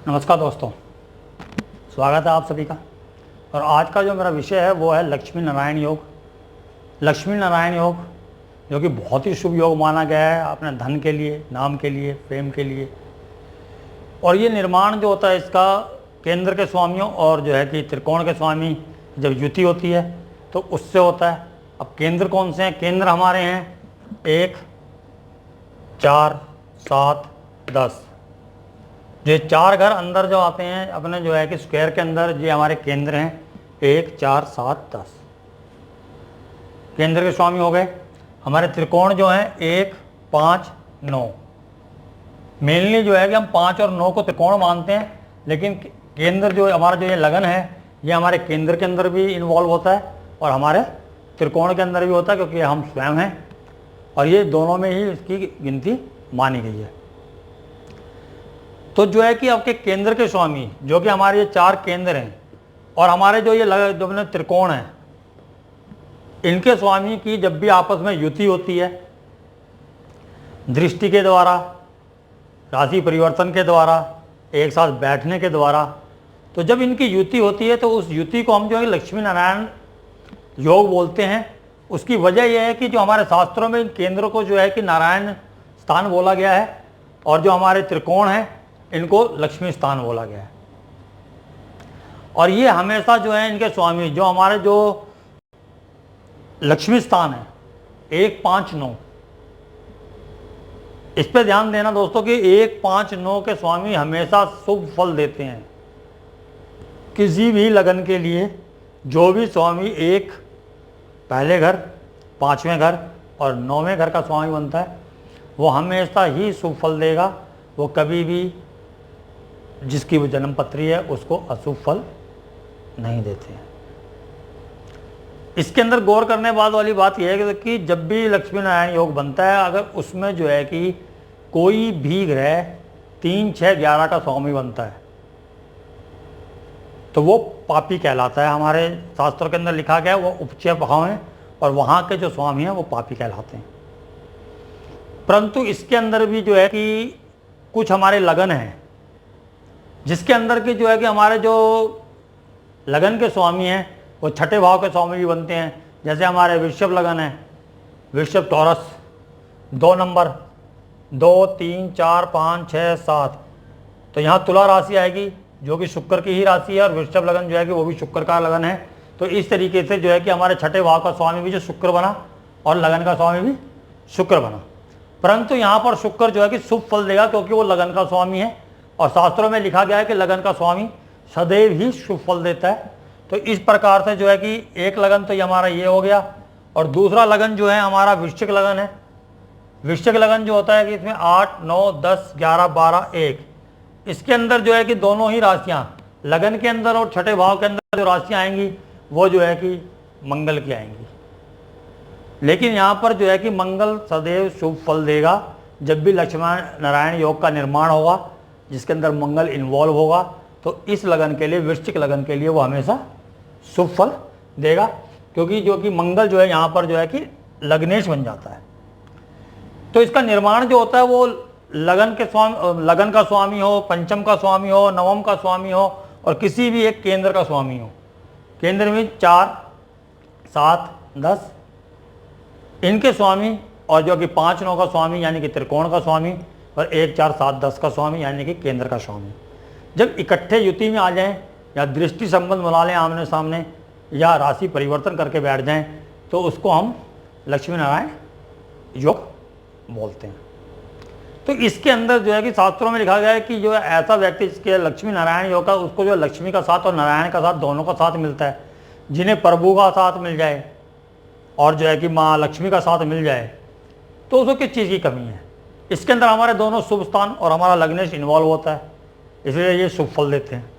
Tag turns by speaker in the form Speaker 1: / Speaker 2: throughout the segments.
Speaker 1: नमस्कार दोस्तों, स्वागत है आप सभी का। और आज का जो मेरा विषय है वो है लक्ष्मी नारायण योग। लक्ष्मी नारायण योग जो कि बहुत ही शुभ योग माना गया है अपने धन के लिए, नाम के लिए, प्रेम के लिए। और ये निर्माण जो होता है इसका केंद्र के स्वामियों और जो है कि त्रिकोण के स्वामी जब युति होती है तो उससे होता है। अब केंद्र कौन से हैं? केंद्र हमारे हैं 1, 4, 7, 10। ये 4 घर अंदर जो आते हैं अपने जो है कि स्क्वायर के अंदर, ये हमारे केंद्र हैं 1, 4, 7, 10। केंद्र के स्वामी हो गए। हमारे त्रिकोण जो हैं 1, 5, 9। मेनली जो है कि हम 5 और 9 को त्रिकोण मानते हैं, लेकिन केंद्र जो हमारा जो ये लगन है ये हमारे केंद्र के अंदर भी इन्वॉल्व होता है और हमारे त्रिकोण के अंदर भी होता है, क्योंकि हम स्वयं हैं और ये दोनों में ही इसकी गिनती मानी गई है। तो जो है कि आपके केंद्र के स्वामी जो कि हमारे ये 4 केंद्र हैं और हमारे जो ये जो अपने त्रिकोण हैं, इनके स्वामी की जब भी आपस में युति होती है दृष्टि के द्वारा, राशि परिवर्तन के द्वारा, एक साथ बैठने के द्वारा, तो जब इनकी युति होती है तो उस युति को हम जो है लक्ष्मी नारायण योग बोलते हैं। उसकी वजह यह है कि जो हमारे शास्त्रों में इन केंद्रों को जो है कि नारायण स्थान बोला गया है और जो हमारे त्रिकोण हैं इनको लक्ष्मी स्थान बोला गया है। और ये हमेशा जो है इनके स्वामी जो हमारे जो लक्ष्मी स्थान है 1, 5, 9, इस पे ध्यान देना दोस्तों कि 1, 5, 9 के स्वामी हमेशा शुभ फल देते हैं। किसी भी लगन के लिए जो भी स्वामी 1 पहले घर, 5वें घर और 9वें घर का स्वामी बनता है वो हमेशा ही शुभ फल देगा। वो कभी भी जिसकी वो जन्मपत्री है उसको अशुभ फल नहीं देते हैं। इसके अंदर गौर करने वाली बात यह है कि जब भी लक्ष्मी नारायण योग बनता है, अगर उसमें जो है कि कोई भी ग्रह 3, 6, 11 का स्वामी बनता है तो वो पापी कहलाता है। हमारे शास्त्रों के अंदर लिखा गया है वो उपचय भाव हैं और वहाँ के जो स्वामी हैं वो पापी कहलाते हैं। परंतु इसके अंदर भी जो है कि कुछ हमारे लगन हैं जिसके अंदर की जो है कि हमारे जो लगन के स्वामी हैं वो छठे भाव के स्वामी भी बनते हैं। जैसे हमारे वृषभ लगन है, वृषभ टॉरस 2 नंबर 2, 3, 4, 5, 6, 7। तो यहाँ तुला राशि आएगी जो कि शुक्र की ही राशि है और वृषभ लगन जो है कि वो भी शुक्र का लगन है। तो इस तरीके से जो है कि हमारे छठे भाव का स्वामी भी जो शुक्र बना और लगन का स्वामी भी शुक्र बना। परंतु यहाँ पर शुक्र जो है कि शुभ फल देगा क्योंकि वो लगन का स्वामी है और शास्त्रों में लिखा गया है कि लगन का स्वामी सदैव ही शुभ फल देता है। तो इस प्रकार से जो है कि एक लगन तो ये हमारा ये हो गया और दूसरा लगन जो है हमारा वृश्चिक लगन है। वृश्चिक लगन जो होता है कि इसमें 8, 9, 10, 11, 12, 1, इसके अंदर जो है कि दोनों ही राशियां लगन के अंदर और छठे भाव के अंदर जो राशियां आएंगी वो जो है कि मंगल की आएंगी। लेकिन यहाँ पर जो है कि मंगल सदैव शुभ फल देगा। जब भी लक्ष्मी नारायण योग का निर्माण होगा जिसके अंदर मंगल इन्वॉल्व होगा तो इस लगन के लिए, वृश्चिक लगन के लिए वो हमेशा शुभ फल देगा, क्योंकि जो कि मंगल जो है यहाँ पर जो है कि लग्नेश बन जाता है। तो इसका निर्माण जो होता है वो लगन का स्वामी हो, पंचम का स्वामी हो, नवम का स्वामी हो और किसी भी एक केंद्र का स्वामी हो। केंद्र में 4, 7, 10 इनके स्वामी और जो कि 5, 9 का स्वामी यानी कि त्रिकोण का स्वामी और 1, 4, 7, 10 का स्वामी यानी कि केंद्र का स्वामी जब इकट्ठे युति में आ जाएं या दृष्टि संबंध बना लें आमने सामने या राशि परिवर्तन करके बैठ जाएं तो उसको हम लक्ष्मी नारायण योग बोलते हैं। तो इसके अंदर जो है कि शास्त्रों में लिखा गया है कि जो ऐसा व्यक्ति जिसके लक्ष्मी नारायण योग का, उसको जो लक्ष्मी का साथ और नारायण का साथ दोनों का साथ मिलता है, जिन्हें प्रभु का साथ मिल जाए और जो है कि माँ लक्ष्मी का साथ मिल जाए तो उसको किस चीज़ की कमी है। इसके अंदर हमारे दोनों शुभ स्थान और हमारा लग्नेश इन्वॉल्व होता है, इसलिए ये शुभ फल देते हैं।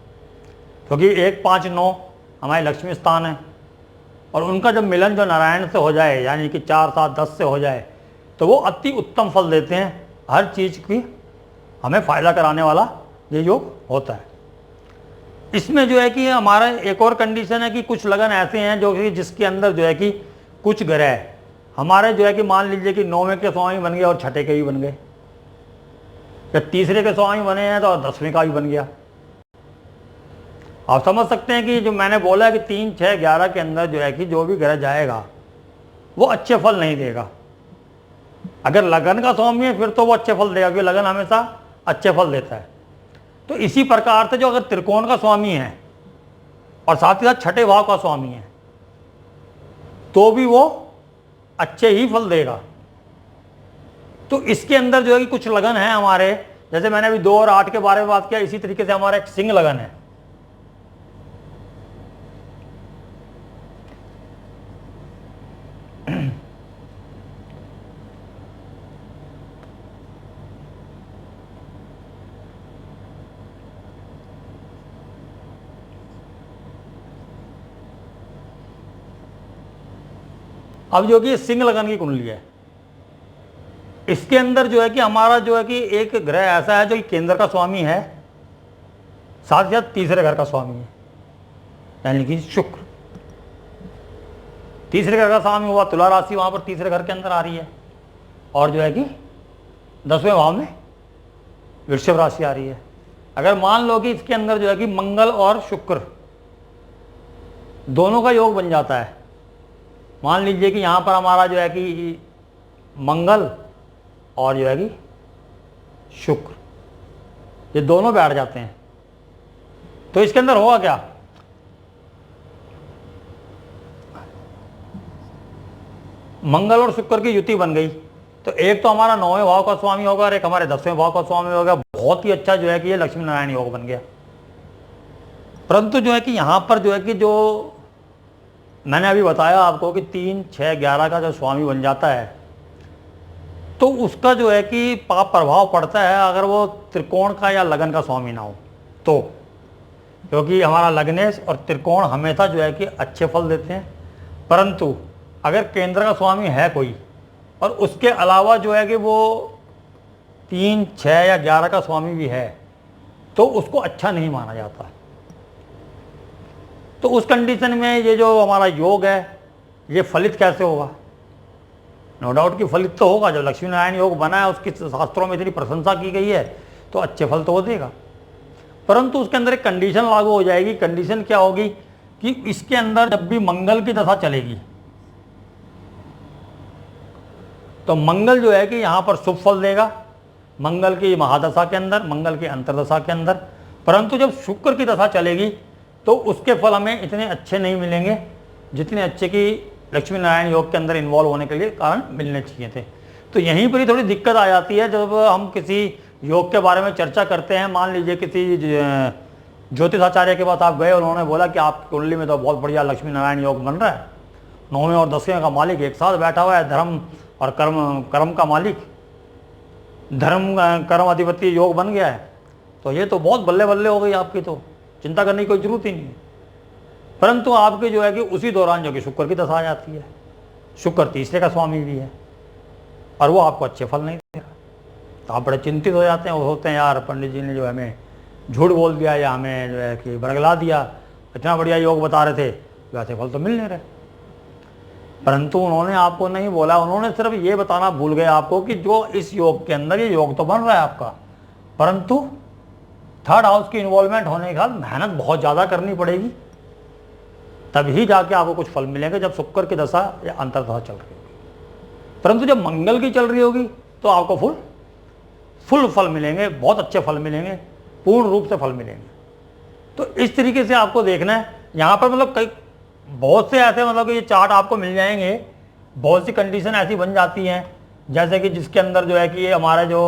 Speaker 1: क्योंकि 1, 5, 9 हमारे लक्ष्मी स्थान है और उनका जब मिलन जो नारायण से हो जाए यानी कि 4, 7, 10 से हो जाए तो वो अति उत्तम फल देते हैं। हर चीज़ की हमें फ़ायदा कराने वाला ये योग होता है। इसमें जो है कि हमारा एक और कंडीशन है कि कुछ लगन ऐसे हैं जो कि जिसके अंदर जो है कि कुछ ग्रह हमारे जो है कि मान लीजिए कि 9वें के स्वामी बन गए और छठे के भी बन गए, या तीसरे के स्वामी बने हैं तो 10वें का भी बन गया। आप समझ सकते हैं कि जो मैंने बोला कि 3, 6, 11 के अंदर जो है कि जो भी ग्रह जाएगा वो अच्छे फल नहीं देगा। अगर लगन का स्वामी है फिर तो वो अच्छे फल देगा, क्योंकि लगन हमेशा अच्छे फल देता है। तो इसी प्रकार से जो अगर त्रिकोण का स्वामी है और साथ ही साथ छठे भाव का स्वामी है तो भी वो अच्छे ही फल देगा। तो इसके अंदर जो है कि कुछ लगन है हमारे, जैसे मैंने अभी 2 और 8 के बारे में बात किया, इसी तरीके से हमारा एक सिंह लगन है। अब जो कि सिंह लगन की कुंडली है, इसके अंदर जो है कि हमारा जो है कि एक ग्रह ऐसा है जो कि केंद्र का स्वामी है, साथ ही साथ तीसरे घर का स्वामी है, यानी कि शुक्र। तीसरे घर का स्वामी हुआ तुला राशि, वहां पर तीसरे घर के अंदर आ रही है, और जो है कि 10वें भाव में वृषभ राशि आ रही है। अगर मान लो कि इसके अंदर जो है कि मंगल और शुक्र दोनों का योग बन जाता है, मान लीजिए कि यहां पर हमारा जो है कि मंगल और जो है कि शुक्र ये दोनों बैठ जाते हैं, तो इसके अंदर होगा क्या, मंगल और शुक्र की युति बन गई। तो एक तो हमारा 9वें भाव का स्वामी होगा और एक हमारे 10वें भाव का स्वामी होगा। बहुत ही अच्छा जो है कि ये लक्ष्मी नारायण योग बन गया। परंतु जो है कि यहां पर जो है कि जो मैंने अभी बताया आपको कि 3, 6, 11 का जो स्वामी बन जाता है तो उसका जो है कि पाप प्रभाव पड़ता है अगर वो त्रिकोण का या लगन का स्वामी ना हो तो, क्योंकि हमारा लग्नेश और त्रिकोण हमेशा जो है कि अच्छे फल देते हैं। परंतु अगर केंद्र का स्वामी है कोई और उसके अलावा जो है कि वो 3, 6 या 11 का स्वामी भी है तो उसको अच्छा नहीं माना जाता। तो उस कंडीशन में ये जो हमारा योग है ये फलित कैसे होगा? नो डाउट कि फलित तो होगा। जब लक्ष्मी नारायण योग बना है, उसकी शास्त्रों में इतनी प्रशंसा की गई है तो अच्छे फल तो वो देगा। परंतु उसके अंदर एक कंडीशन लागू हो जाएगी। कंडीशन क्या होगी कि इसके अंदर जब भी मंगल की दशा चलेगी तो मंगल जो है कि यहाँ पर शुभ फल देगा, मंगल की महादशा के अंदर, मंगल की अंतरदशा के अंदर। परंतु जब शुक्र की दशा चलेगी तो उसके फल हमें इतने अच्छे नहीं मिलेंगे जितने अच्छे कि लक्ष्मी नारायण योग के अंदर इन्वॉल्व होने के लिए कारण मिलने चाहिए थे। तो यहीं पर ही थोड़ी दिक्कत आ जाती है जब हम किसी योग के बारे में चर्चा करते हैं। मान लीजिए किसी ज्योतिषाचार्य के पास आप गए, उन्होंने बोला कि आपकी कुंडली में तो बहुत बढ़िया लक्ष्मी नारायण योग बन रहा है, 9वें और 10वें का मालिक एक साथ बैठा हुआ है, धर्म और कर्म का मालिक, धर्म कर्म अधिपति योग बन गया है, तो ये तो बहुत बल्ले बल्ले हो गई आपकी, तो चिंता करने की कोई जरूरत ही नहीं है। परंतु आपके जो है कि उसी दौरान जो कि शुक्र की दशा आ जाती है, शुक्र तीसरे का स्वामी भी है और वो आपको अच्छे फल नहीं दे रहा, तो आप बड़े चिंतित हो जाते हैं, होते हैं यार पंडित जी ने जो हमें झूठ बोल दिया या हमें जो है कि बरगला दिया, इतना बढ़िया योग बता रहे थे, वैसे फल तो मिल नहीं रहे। परंतु उन्होंने आपको नहीं बोला, उन्होंने सिर्फ ये बताना भूल गए आपको कि जो इस योग के अंदर ये योग तो बन रहा है आपका, परंतु 3rd हाउस की इन्वॉल्वमेंट होने के बाद मेहनत बहुत ज़्यादा करनी पड़ेगी, तभी जाके आपको कुछ फल मिलेंगे जब शुक्र की दशा या अंतर्दशा चल रही होगी। परंतु जब मंगल की चल रही होगी तो आपको फुल फल मिलेंगे, बहुत अच्छे फल मिलेंगे, पूर्ण रूप से फल मिलेंगे। तो इस तरीके से आपको देखना है। यहाँ पर मतलब कई बहुत से ऐसे मतलब कि ये चार्ट आपको मिल जाएंगे, बहुत सी कंडीशन ऐसी बन जाती हैं जैसे कि जिसके अंदर जो है कि ये हमारे जो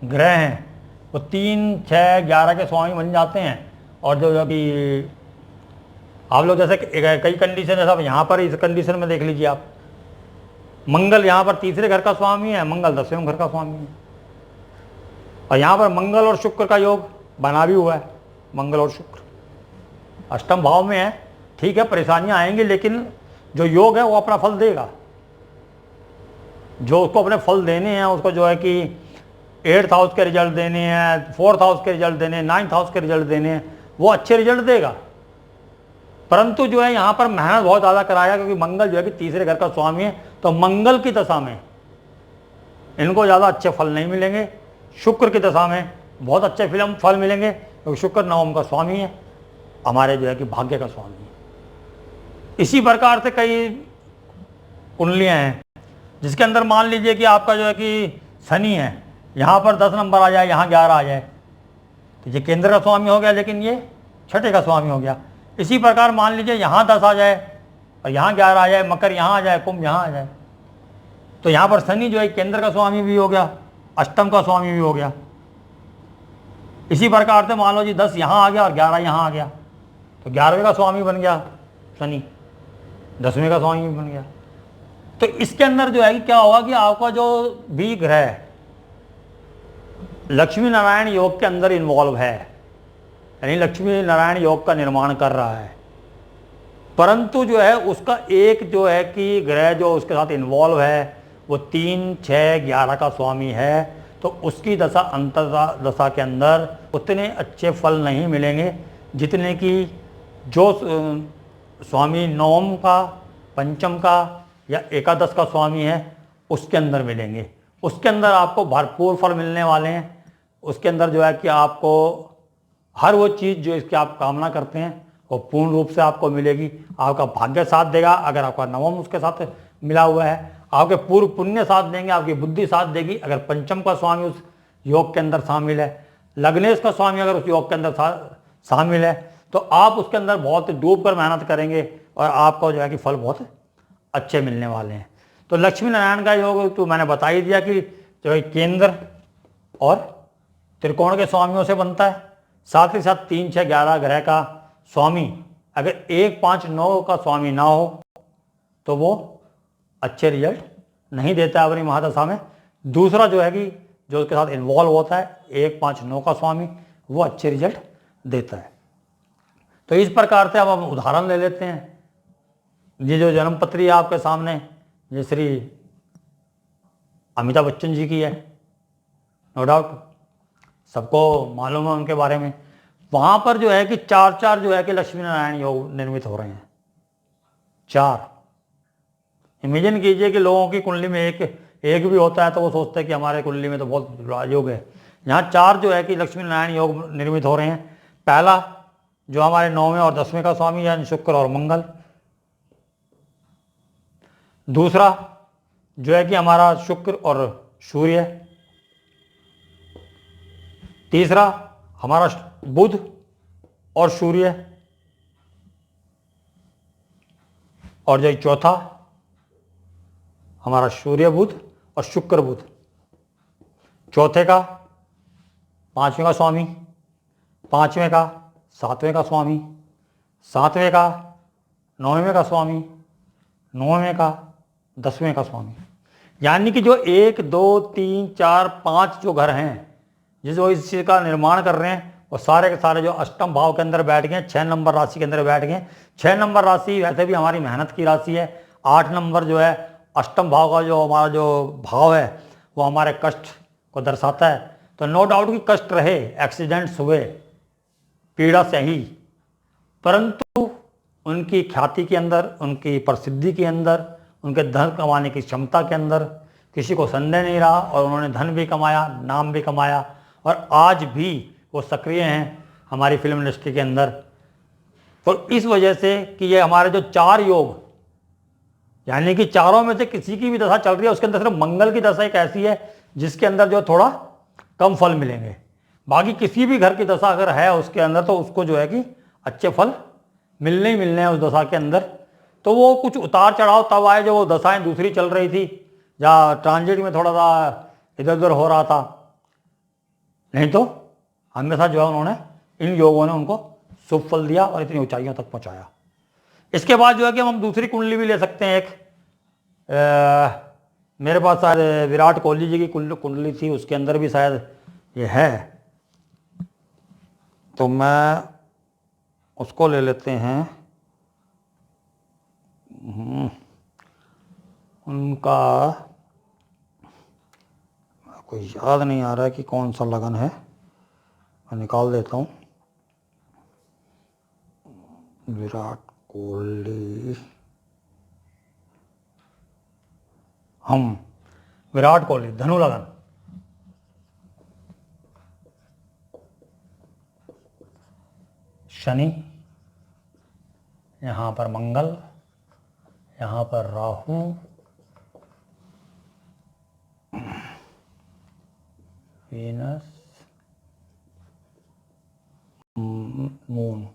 Speaker 1: ग्रह हैं वो 3, 6, 11 के स्वामी बन जाते हैं। और जो कि आप लोग जैसे कई कंडीशन है साहब, यहाँ पर इस कंडीशन में देख लीजिए आप, मंगल यहाँ पर तीसरे घर का स्वामी है, मंगल 10वें घर का स्वामी है, और यहाँ पर मंगल और शुक्र का योग बना भी हुआ है। मंगल और शुक्र अष्टम भाव में है, ठीक है, परेशानियां आएंगी लेकिन जो योग है वो अपना फल देगा। जो उसको अपने फल देने हैं, उसको जो है कि 8th हाउस के रिजल्ट देने हैं, 4th हाउस के रिजल्ट देने हैं, 9th हाउस के रिजल्ट देने हैं, वो अच्छे रिजल्ट देगा। परंतु जो है यहाँ पर मेहनत बहुत ज़्यादा कराएगा, क्योंकि मंगल जो है कि तीसरे घर का स्वामी है तो मंगल की दशा में इनको ज़्यादा अच्छे फल नहीं मिलेंगे, शुक्र की दशा में बहुत अच्छे फल मिलेंगे, क्योंकि शुक्र नवम का स्वामी है, हमारे जो है कि भाग्य का स्वामी है। इसी प्रकार से कई कुंडलियाँ हैं जिसके अंदर मान लीजिए कि आपका जो है कि शनि है, यहाँ पर 10 नंबर आ जाए, यहाँ 11 आ जाए, तो ये केंद्र का स्वामी हो गया, लेकिन ये छठे का स्वामी हो गया। इसी प्रकार मान लीजिए यहाँ 10 आ जाए और यहाँ 11 आ जाए, मकर यहाँ आ जाए, कुंभ यहाँ आ जाए, तो यहाँ पर शनि जो है केंद्र का स्वामी भी हो गया, अष्टम का स्वामी भी हो गया। इसी प्रकार से मान लो जी 10 यहाँ आ गया और 11 यहाँ आ गया, तो 11वें का स्वामी बन गया शनि, 10वें का स्वामी भी बन गया। तो इसके अंदर जो है कि क्या होगा कि आपका जो भी ग्रह लक्ष्मी नारायण योग के अंदर इन्वॉल्व है, यानी लक्ष्मी नारायण योग का निर्माण कर रहा है, परंतु जो है उसका एक जो है कि ग्रह जो उसके साथ इन्वॉल्व है वो 3, 6, 11 का स्वामी है, तो उसकी दशा अंतर दशा के अंदर उतने अच्छे फल नहीं मिलेंगे जितने कि जो स्वामी नवम का, पंचम का या एकादश का स्वामी है उसके अंदर मिलेंगे। उसके अंदर आपको भरपूर फल मिलने वाले हैं। उसके अंदर जो है कि आपको हर वो चीज़ जो इसकी आप कामना करते हैं वो पूर्ण रूप से आपको मिलेगी। आपका भाग्य साथ देगा अगर आपका नवम उसके साथ मिला हुआ है, आपके पूर्व पुण्य साथ देंगे, आपकी बुद्धि साथ देगी अगर पंचम का स्वामी उस योग के अंदर शामिल है, लग्नेश का स्वामी अगर उस योग के अंदर शामिल है, तो आप उसके अंदर बहुत डूब कर मेहनत करेंगे और आपको जो है कि फल बहुत अच्छे मिलने वाले हैं। तो लक्ष्मी नारायण का योग तो मैंने बता ही दिया कि जो है केंद्र और त्रिकोण के स्वामियों से बनता है, साथ ही साथ 3, 6, 11 ग्रह का स्वामी अगर 1, 5, 9 का स्वामी ना हो तो वो अच्छे रिजल्ट नहीं देता है अपनी महादशा में। दूसरा जो है कि जो उसके साथ इन्वॉल्व होता है 1, 5, 9 का स्वामी, वो अच्छे रिजल्ट देता है। तो इस प्रकार से अब हम उदाहरण ले लेते हैं। ये जो जन्मपत्री है आपके सामने, ये श्री अमिताभ बच्चन जी की है, नो डाउट सबको मालूम है उनके बारे में। वहाँ पर जो है कि 4 जो है कि लक्ष्मी नारायण योग निर्मित हो रहे हैं। 4 इमेजिन कीजिए कि लोगों की कुंडली में एक भी होता है तो वो सोचते हैं कि हमारे कुंडली में तो बहुत योग है। यहाँ 4 जो है कि लक्ष्मी नारायण योग निर्मित हो रहे हैं। पहला जो हमारे 9वें और 10वें का स्वामी यानी शुक्र और मंगल। दूसरा जो है कि हमारा शुक्र और सूर्य। तीसरा हमारा बुध और सूर्य। और जो चौथा हमारा सूर्य बुध और शुक्र बुध। चौथे का 5वें का स्वामी, 5वें का 7वें का स्वामी, 7वें का 9वें का स्वामी, 9वें का 10वें का स्वामी। यानी कि जो 1, 2, 3, 4, 5 जो घर हैं जो इस चीज़ का निर्माण कर रहे हैं वो सारे के सारे जो अष्टम भाव के अंदर बैठ गए, 6 नंबर राशि के अंदर बैठ गए। 6 नंबर राशि वैसे भी हमारी मेहनत की राशि है। 8 नंबर जो है अष्टम भाव का जो हमारा जो भाव है वो हमारे कष्ट को दर्शाता है। तो नो डाउट कि कष्ट रहे, एक्सीडेंट्स हुए, पीड़ा सही, परंतु उनकी ख्याति के अंदर, उनकी प्रसिद्धि के अंदर, उनके धन कमाने की क्षमता के अंदर किसी को संदेह नहीं रहा और उन्होंने धन भी कमाया, नाम भी कमाया और आज भी वो सक्रिय हैं हमारी फिल्म इंडस्ट्री के अंदर। तो इस वजह से कि ये हमारे जो 4 योग, यानी कि चारों में से किसी की भी दशा चल रही है उसके अंदर सिर्फ मंगल की दशा एक ऐसी है जिसके अंदर जो थोड़ा कम फल मिलेंगे। बाकी किसी भी घर की दशा अगर है उसके अंदर तो उसको जो है कि अच्छे फल मिलने ही मिलने हैं उस दशा के अंदर। तो वो कुछ उतार चढ़ाव तब आए जब वो दशाएं दूसरी चल रही थी, जहाँ ट्रांजिट में थोड़ा सा इधर उधर हो रहा था, नहीं तो हमेशा जो है उन्होंने, इन योगों ने उनको शुभ फल दिया और इतनी ऊंचाइयों तक पहुंचाया। इसके बाद जो है कि हम दूसरी कुंडली भी ले सकते हैं। एक मेरे पास शायद विराट कोहली जी की कुंडली थी, उसके अंदर भी शायद ये है, तो मैं उसको ले लेते हैं। उनका कोई याद नहीं आ रहा है कि कौन सा लगन है, मैं निकाल देता हूँ। विराट कोहली, हम। विराट कोहली धनु लगन, शनि, यहाँ पर मंगल, यहाँ पर Rahu, Venus, moon,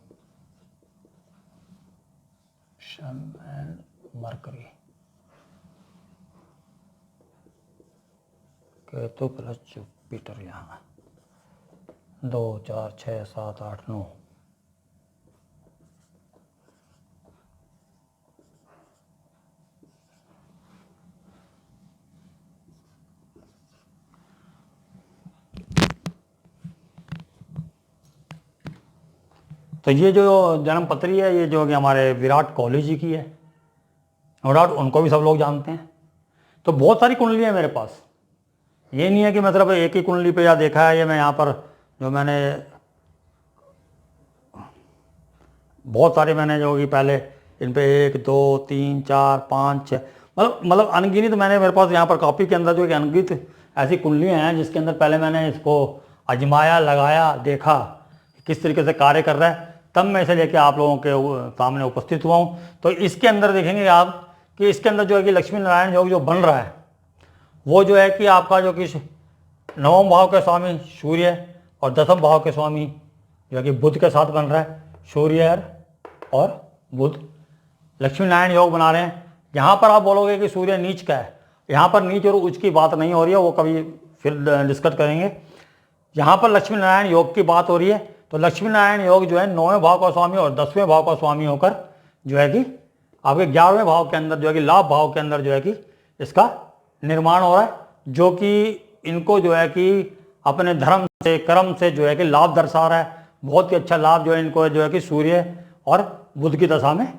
Speaker 1: sun and Mercury, Ketu plus Jupiter, यहाँ 2 4 6 7 8 9। तो ये जो जन्म पत्री है, ये जो कि हमारे विराट कोहली जी की है, नो डाउट उनको भी सब लोग जानते हैं। तो बहुत सारी कुंडली है मेरे पास, ये नहीं है कि मतलब एक ही कुंडली पे या देखा है। ये मैं यहाँ पर जो मैंने बहुत सारे मैंने जो कि पहले इन पे 1 2 3 4 5 6 मतलब अनगिनत मैंने मेरे पास यहाँ पर कॉपी के अंदर जो कि अनगिनत ऐसी कुंडलियाँ हैं जिसके अंदर पहले मैंने इसको आजमाया, लगाया, देखा किस तरीके से कार्य कर रहा है, तब मैं इसे लेके आप लोगों के सामने उपस्थित हुआ हूँ। तो इसके अंदर देखेंगे आप कि इसके अंदर जो है कि लक्ष्मी नारायण योग जो बन रहा है वो जो है कि आपका जो कि 9वें भाव के स्वामी सूर्य और 10वें भाव के स्वामी जो है कि बुध के साथ बन रहा है। सूर्य और बुध लक्ष्मी नारायण योग बना रहे हैं। यहाँ पर आप बोलोगे कि सूर्य नीच का है, यहाँ पर नीच और उच्च की बात नहीं हो रही है, वो कभी फिर डिस्कस करेंगे। यहाँ पर लक्ष्मी नारायण योग की बात हो रही है। तो लक्ष्मी नारायण योग जो है 9वें भाव का स्वामी और 10वें भाव का स्वामी होकर जो है कि आपके 11वें भाव के अंदर जो है कि लाभ भाव के अंदर जो है कि इसका निर्माण हो रहा है, जो कि इनको जो है कि अपने धर्म से, कर्म से जो है कि लाभ दर्शा रहा है। बहुत ही अच्छा लाभ जो है इनको जो है कि सूर्य और बुध की दशा में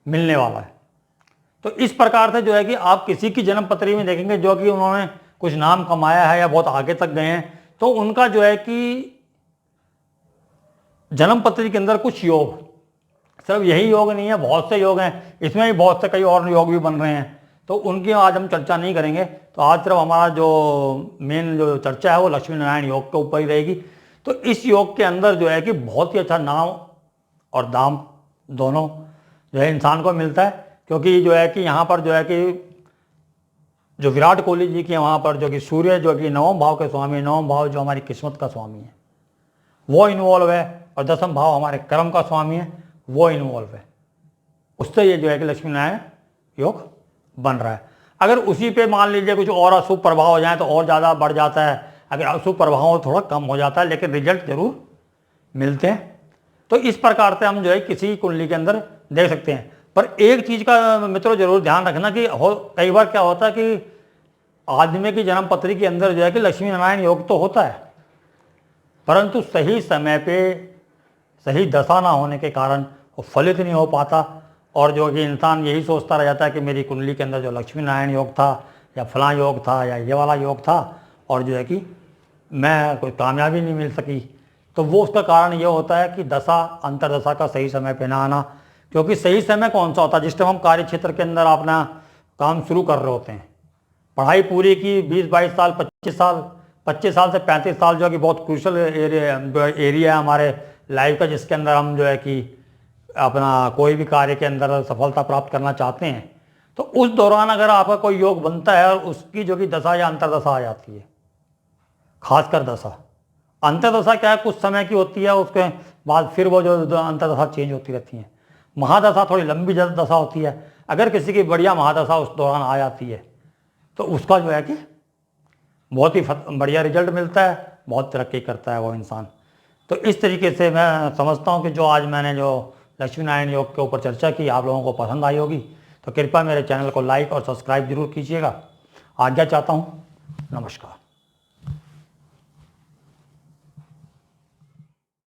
Speaker 1: मिलने वाला है। तो इस प्रकार से जो है कि आप किसी की जन्म पत्री में देखेंगे जो कि उन्होंने कुछ नाम कमाया है या बहुत आगे तक गए हैं, तो उनका जो है कि जन्म पत्री के अंदर कुछ योग, सिर्फ यही योग नहीं है, बहुत से योग हैं, इसमें भी बहुत से कई और योग भी बन रहे हैं, तो उनकी आज हम चर्चा नहीं करेंगे। तो आज सिर्फ हमारा जो मेन जो चर्चा है वो लक्ष्मी नारायण योग के ऊपर ही रहेगी। तो इस योग के अंदर जो है कि बहुत ही अच्छा नाम और दाम दोनों जो है इंसान को मिलता है, क्योंकि जो है कि यहाँ पर जो है कि जो विराट कोहली जी के वहाँ पर जो कि सूर्य जो कि 9वें भाव के स्वामी, 9वां भाव जो हमारी किस्मत का स्वामी है वो इन्वॉल्व है, और 10वां भाव हमारे कर्म का स्वामी है वो इन्वॉल्व है। उससे ये जो है कि लक्ष्मी नारायण योग बन रहा है। अगर उसी पे मान लीजिए कुछ और अशुभ प्रभाव हो जाए तो और ज़्यादा बढ़ जाता है, अगर अशुभ प्रभाव थोड़ा कम हो जाता है, लेकिन रिजल्ट जरूर मिलते हैं। तो इस प्रकार से हम जो है किसी कुंडली के अंदर देख सकते हैं। पर एक चीज़ का मित्रों जरूर ध्यान रखना कि कई बार क्या होता है कि आदमी की जन्म पत्री के अंदर जो है कि लक्ष्मी नारायण योग तो होता है, परंतु सही समय पे सही दशा ना होने के कारण वो फलित नहीं हो पाता, और जो कि इंसान यही सोचता रह जाता है कि मेरी कुंडली के अंदर जो लक्ष्मी नारायण योग था या फलां योग था या ये वाला योग था, और जो है कि मैं कोई कामयाबी नहीं मिल सकी। तो वो उसका कारण ये होता है कि दशा अंतरदशा का सही समय पे ना आना। क्योंकि सही समय कौन सा होता है? जिस टाइम हम कार्य क्षेत्र के अंदर अपना काम शुरू कर रहे होते हैं, पढ़ाई पूरी की 20-22 साल 25 साल से 35 साल जो कि बहुत क्रूशल एरिया है हमारे लाइफ का, जिसके अंदर हम जो है कि अपना कोई भी कार्य के अंदर सफलता प्राप्त करना चाहते हैं। तो उस दौरान अगर आपका कोई योग बनता है और उसकी जो कि दशा या अंतरदशा आ जाती है, खासकर दशा, अंतरदशा क्या है कुछ समय की होती है, उसके बाद फिर वो जो अंतरदशा चेंज होती रहती है। महादशा थोड़ी लंबी दशा होती है। अगर किसी की बढ़िया महादशा उस दौरान आ जाती है तो उसका जो है कि बहुत ही बढ़िया रिजल्ट मिलता है, बहुत तरक्की करता है वो इंसान। तो इस तरीके से मैं समझता हूँ कि जो आज मैंने जो लक्ष्मी नारायण योग के ऊपर चर्चा की आप लोगों को पसंद आई होगी। तो कृपया मेरे चैनल को लाइक और सब्सक्राइब जरूर कीजिएगा। आज्ञा चाहता हूँ। नमस्कार।